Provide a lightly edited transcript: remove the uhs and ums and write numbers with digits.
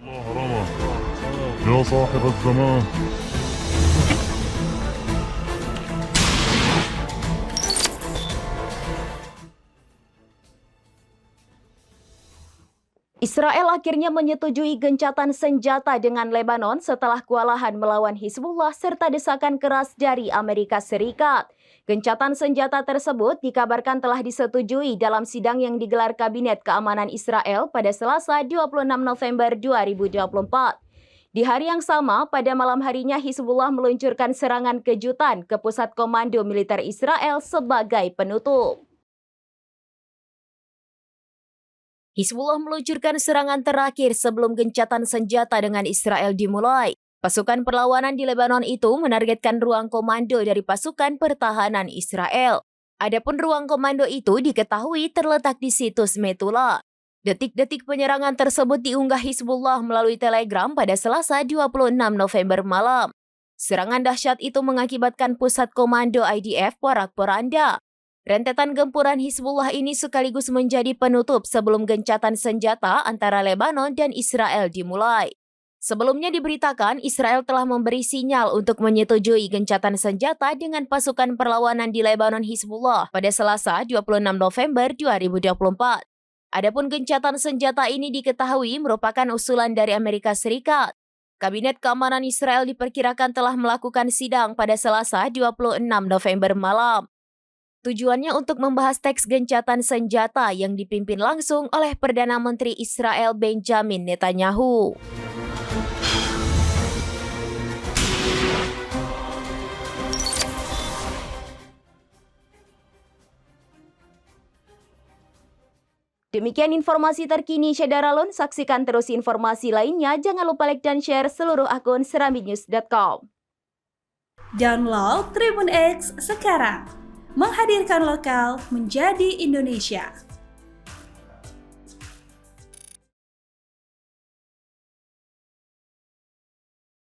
الله رمى يا صاحب الزمان. Israel akhirnya menyetujui gencatan senjata dengan Lebanon setelah kewalahan melawan Hizbullah serta desakan keras dari Amerika Serikat. Gencatan senjata tersebut dikabarkan telah disetujui dalam sidang yang digelar Kabinet Keamanan Israel pada Selasa 26 November 2024. Di hari yang sama, pada malam harinya Hizbullah meluncurkan serangan kejutan ke pusat komando militer Israel sebagai penutup. Hizbullah meluncurkan serangan terakhir sebelum gencatan senjata dengan Israel dimulai. Pasukan perlawanan di Lebanon itu menargetkan ruang komando dari pasukan pertahanan Israel. Adapun ruang komando itu diketahui terletak di situs Metula. Detik-detik penyerangan tersebut diunggah Hizbullah melalui Telegram pada Selasa 26 November malam. Serangan dahsyat itu mengakibatkan pusat komando IDF porak-poranda. Rentetan gempuran Hizbullah ini sekaligus menjadi penutup sebelum gencatan senjata antara Lebanon dan Israel dimulai. Sebelumnya diberitakan Israel telah memberi sinyal untuk menyetujui gencatan senjata dengan pasukan perlawanan di Lebanon Hizbullah pada Selasa 26 November 2024. Adapun gencatan senjata ini diketahui merupakan usulan dari Amerika Serikat. Kabinet Keamanan Israel diperkirakan telah melakukan sidang pada Selasa 26 November malam. Tujuannya untuk membahas teks gencatan senjata yang dipimpin langsung oleh Perdana Menteri Israel Benjamin Netanyahu. Demikian informasi terkini Syedaralun. Saksikan terus informasi lainnya. Jangan lupa like dan share seluruh akun serambinews.com. Download Tribun X sekarang. Menghadirkan lokal menjadi Indonesia.